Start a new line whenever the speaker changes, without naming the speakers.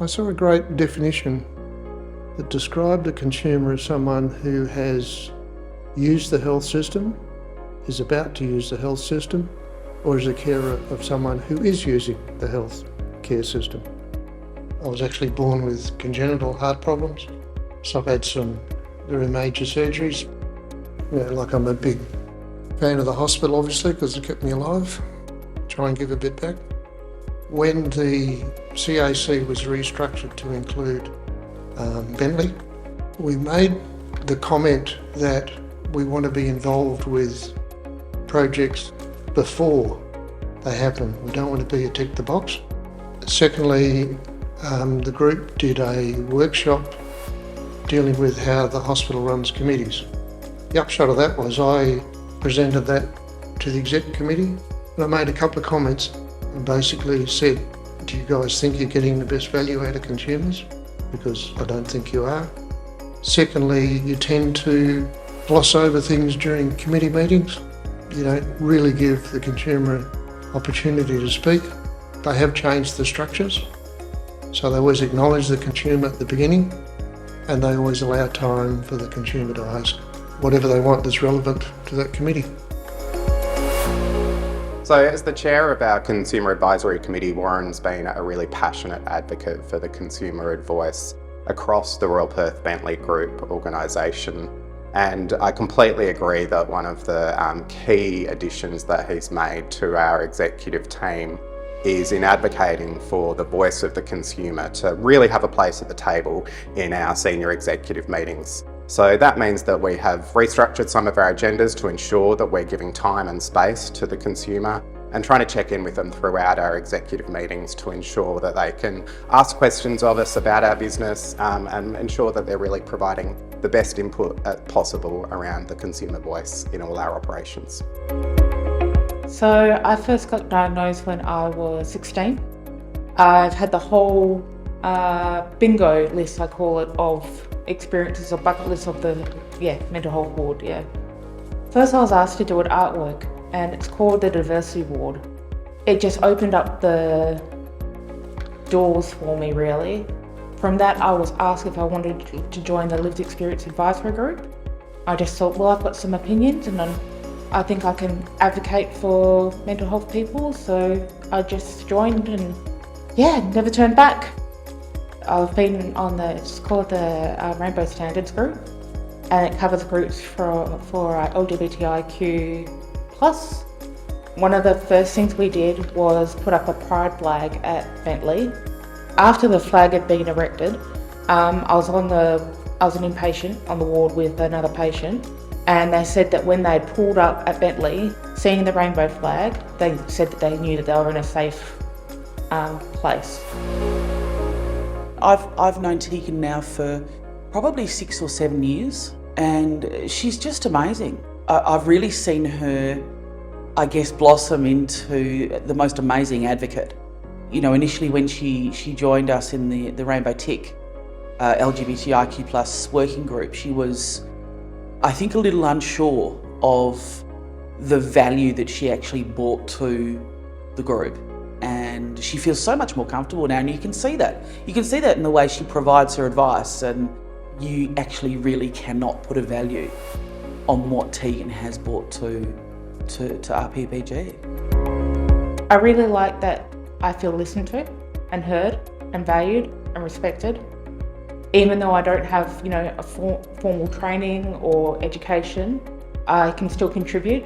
I saw a great definition that described a consumer as someone who has used the health system, is about to use the health system, or is a carer of someone who is using the health care system. I was actually born with congenital heart problems, so I've had some very major surgeries. Like I'm a big fan of the hospital, obviously, because it kept me alive. Try and give a bit back. When the CAC was restructured to include Bentley, we made the comment that we want to be involved with projects before they happen. We don't want to be a tick the box. Secondly, the group did a workshop dealing with how the hospital runs committees. The upshot of that was I presented that to the exec committee, and I made a couple of comments and basically said, do you guys think you're getting the best value out of consumers? Because I don't think you are. Secondly, you tend to gloss over things during committee meetings. You don't really give the consumer an opportunity to speak. They have changed the structures, so they always acknowledge the consumer at the beginning, and they always allow time for the consumer to ask whatever they want that's relevant to that committee.
So as the chair of our Consumer Advisory Committee, Warren's been a really passionate advocate for the consumer voice across the Royal Perth Bentley Group organisation. And I completely agree that one of the key additions that he's made to our executive team is in advocating for the voice of the consumer to really have a place at the table in our senior executive meetings. So that means that we have restructured some of our agendas to ensure that we're giving time and space to the consumer and trying to check in with them throughout our executive meetings to ensure that they can ask questions of us about our business and ensure that they're really providing the best input possible around the consumer voice in all our operations.
So I first got diagnosed when I was 16. I've had the whole bingo list, I call it, of experiences or bucket list of the mental health ward. First I was asked to do an artwork, and it's called the diversity ward. It just opened up the doors for me, really. From that I was asked if I wanted to join the Lived Experience Advisory Group. I just thought, well, I've got some opinions and I think I can advocate for mental health people, so I just joined and never turned back. I've been on the Rainbow Standards group, and it covers groups for LGBTIQ+. One of the first things we did was put up a pride flag at Bentley. After the flag had been erected, I was an inpatient on the ward with another patient, and they said that when they'd pulled up at Bentley, seeing the rainbow flag, they said that they knew that they were in a safe place.
I've known Tegan now for probably 6 or 7 years, and she's just amazing. I've really seen her, I guess, blossom into the most amazing advocate. You know, initially when she joined us in the Rainbow Tick LGBTIQ+ working group, she was, I think, a little unsure of the value that she actually brought to the group. And she feels so much more comfortable now, and you can see that. You can see that in the way she provides her advice, and you actually really cannot put a value on what Tegan has brought to RPBG.
I really like that I feel listened to and heard and valued and respected. Even though I don't have, a formal training or education, I can still contribute